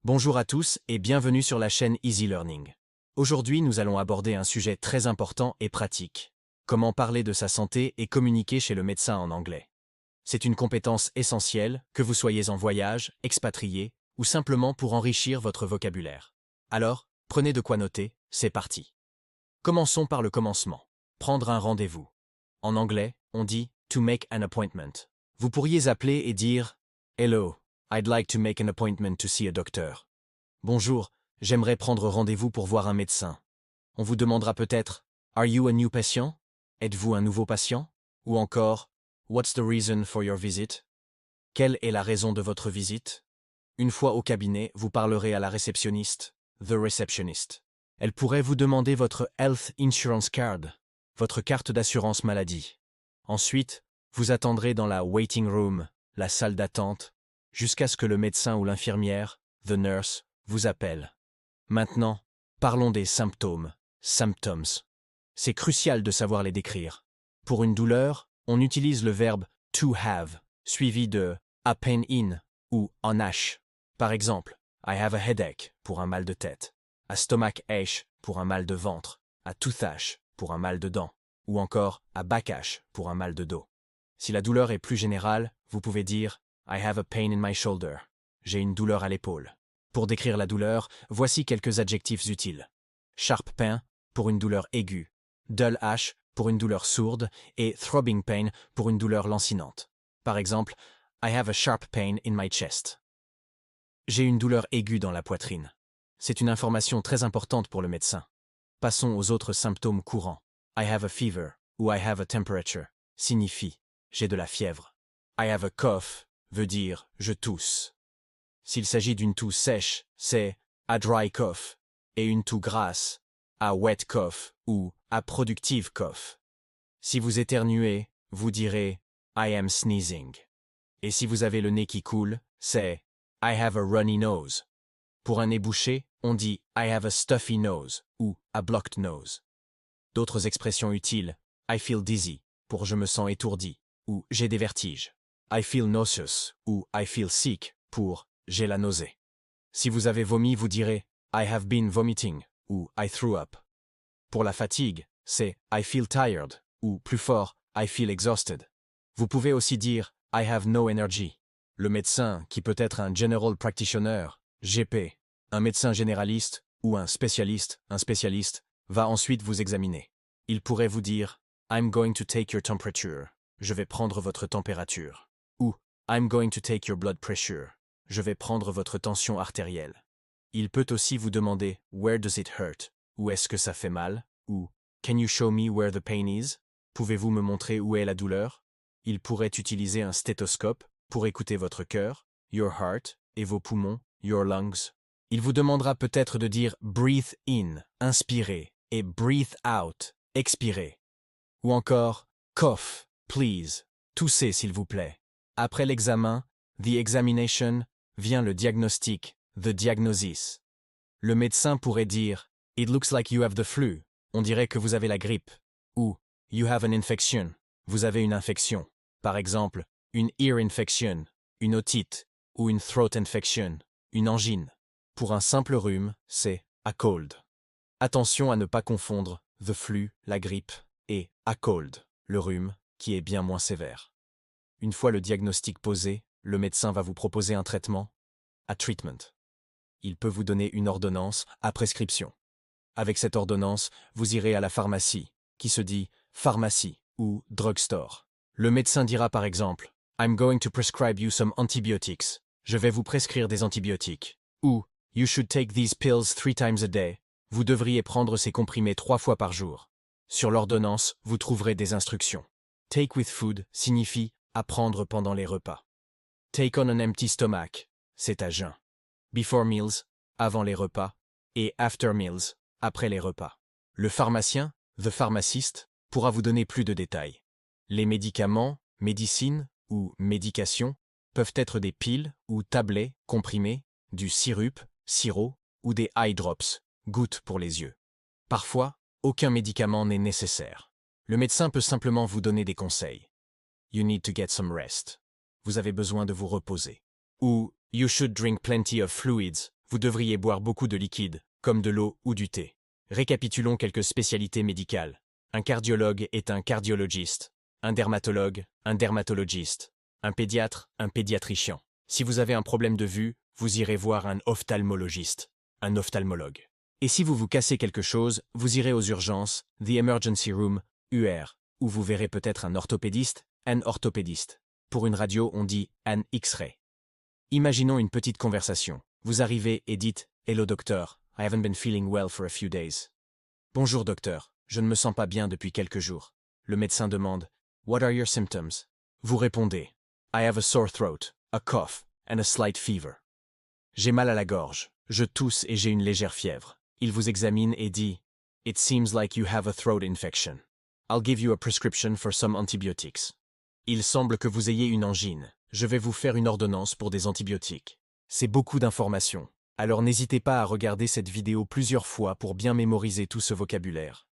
Bonjour à tous et bienvenue sur la chaîne Easy Learning. Aujourd'hui, nous allons aborder un sujet très important et pratique. Comment parler de sa santé et communiquer chez le médecin en anglais. C'est une compétence essentielle, que vous soyez en voyage, expatrié ou simplement pour enrichir votre vocabulaire. Alors, prenez de quoi noter, c'est parti. Commençons par le commencement. Prendre un rendez-vous. En anglais, on dit « to make an appointment ». Vous pourriez appeler et dire « Hello, I'd like to make an appointment to see a doctor ». Bonjour, j'aimerais prendre rendez-vous pour voir un médecin. On vous demandera peut-être « Are you a new patient ?» Êtes-vous un nouveau patient? Ou encore « What's the reason for your visit ?» Quelle est la raison de votre visite? Une fois au cabinet, vous parlerez à la réceptionniste, the receptionist. Elle pourrait vous demander votre health insurance card, votre carte d'assurance maladie. Ensuite, vous attendrez dans la waiting room, la salle d'attente, jusqu'à ce que le médecin ou l'infirmière, the nurse, vous appelle. Maintenant, parlons des symptômes, symptoms. C'est crucial de savoir les décrire. Pour une douleur, on utilise le verbe to have, suivi de a pain in ou on ache. Par exemple, I have a headache pour un mal de tête, a stomach ache pour un mal de ventre, a toothache pour un mal de dents, ou encore a backache pour un mal de dos. Si la douleur est plus générale, vous pouvez dire I have a pain in my shoulder. J'ai une douleur à l'épaule. Pour décrire la douleur, voici quelques adjectifs utiles. Sharp pain pour une douleur aiguë, dull ache pour une douleur sourde et throbbing pain pour une douleur lancinante. Par exemple, I have a sharp pain in my chest. J'ai une douleur aiguë dans la poitrine. C'est une information très importante pour le médecin. Passons aux autres symptômes courants. I have a fever ou I have a temperature signifie j'ai de la fièvre. I have a cough veut dire je tousse. S'il s'agit d'une toux sèche, c'est a dry cough, et une toux grasse, a wet cough ou a productive cough. Si vous éternuez, vous direz I am sneezing. Et si vous avez le nez qui coule, c'est I have a runny nose. Pour un nez bouché, on dit I have a stuffy nose ou a blocked nose. D'autres expressions utiles, I feel dizzy, pour je me sens étourdi, ou j'ai des vertiges. I feel nauseous ou I feel sick, pour j'ai la nausée. Si vous avez vomi, vous direz I have been vomiting ou I threw up. Pour la fatigue, c'est I feel tired ou plus fort, I feel exhausted. Vous pouvez aussi dire I have no energy. Le médecin, qui peut être un general practitioner, GP, un médecin généraliste ou un spécialiste, va ensuite vous examiner. Il pourrait vous dire I'm going to take your temperature. Je vais prendre votre température. Ou I'm going to take your blood pressure. Je vais prendre votre tension artérielle. Il peut aussi vous demander « Where does it hurt ?» Où est-ce que ça fait mal? Ou « Can you show me where the pain is ?» Pouvez-vous me montrer où est la douleur? Il pourrait utiliser un stéthoscope pour écouter votre cœur, your heart, et vos poumons, your lungs. Il vous demandera peut-être de dire « Breathe in » inspirez et « Breathe out » expirez. Ou encore « Cough, please » toussez s'il vous plaît. Après l'examen, the examination, vient le diagnostic, the diagnosis. Le médecin pourrait dire « It looks like you have the flu », on dirait que vous avez la grippe. Ou « You have an infection », vous avez une infection. Par exemple, une ear infection, une otite, ou une throat infection, une angine. Pour un simple rhume, c'est « a cold ». Attention à ne pas confondre « the flu », la grippe, et « a cold », le rhume, qui est bien moins sévère. Une fois le diagnostic posé, le médecin va vous proposer un traitement, a treatment. Il peut vous donner une ordonnance à prescription. Avec cette ordonnance, vous irez à la pharmacie, qui se dit pharmacie ou drugstore. Le médecin dira par exemple « I'm going to prescribe you some antibiotics ». Je vais vous prescrire des antibiotiques. Ou « You should take these pills 3 times a day ». Vous devriez prendre ces comprimés 3 fois par jour. Sur l'ordonnance, vous trouverez des instructions. Take with food signifie à prendre pendant les repas. Take on an empty stomach, c'est à jeun. Before meals, avant les repas, et after meals, après les repas. Le pharmacien, the pharmacist, pourra vous donner plus de détails. Les médicaments, médecines ou médications peuvent être des piles ou tablets comprimés, du sirup, sirop ou des eye drops, gouttes pour les yeux. Parfois, aucun médicament n'est nécessaire. Le médecin peut simplement vous donner des conseils. You need to get some rest. Vous avez besoin de vous reposer. Ou you should drink plenty of fluids. Vous devriez boire beaucoup de liquide, comme de l'eau ou du thé. Récapitulons quelques spécialités médicales. Un cardiologue est un cardiologiste. Un dermatologue, un dermatologiste. Un pédiatre, un pédiatricien. Si vous avez un problème de vue, vous irez voir un ophtalmologiste, un ophtalmologue. Et si vous vous cassez quelque chose, vous irez aux urgences, the emergency room, UR, où vous verrez peut-être un orthopédiste, un orthopédiste. Pour une radio, on dit un X-ray. Imaginons une petite conversation. Vous arrivez et dites « Hello docteur, I haven't been feeling well for a few days. » Bonjour docteur, je ne me sens pas bien depuis quelques jours. Le médecin demande « What are your symptoms ?» Vous répondez « I have a sore throat, a cough, and a slight fever. » J'ai mal à la gorge, je tousse et j'ai une légère fièvre. Il vous examine et dit « It seems like you have a throat infection. I'll give you a prescription for some antibiotics. » Il semble que vous ayez une angine. Je vais vous faire une ordonnance pour des antibiotiques. C'est beaucoup d'informations. Alors n'hésitez pas à regarder cette vidéo plusieurs fois pour bien mémoriser tout ce vocabulaire.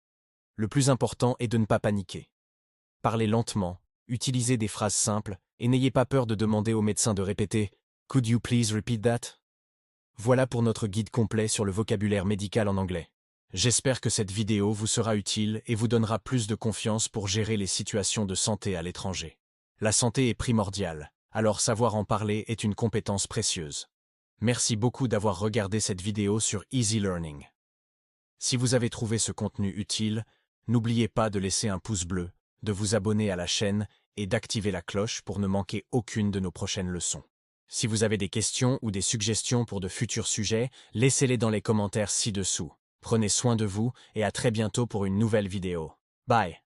Le plus important est de ne pas paniquer. Parlez lentement, utilisez des phrases simples et n'ayez pas peur de demander au médecin de répéter « Could you please repeat that ?» Voilà pour notre guide complet sur le vocabulaire médical en anglais. J'espère que cette vidéo vous sera utile et vous donnera plus de confiance pour gérer les situations de santé à l'étranger. La santé est primordiale, alors savoir en parler est une compétence précieuse. Merci beaucoup d'avoir regardé cette vidéo sur Easy Learning. Si vous avez trouvé ce contenu utile, n'oubliez pas de laisser un pouce bleu, de vous abonner à la chaîne et d'activer la cloche pour ne manquer aucune de nos prochaines leçons. Si vous avez des questions ou des suggestions pour de futurs sujets, laissez-les dans les commentaires ci-dessous. Prenez soin de vous et à très bientôt pour une nouvelle vidéo. Bye!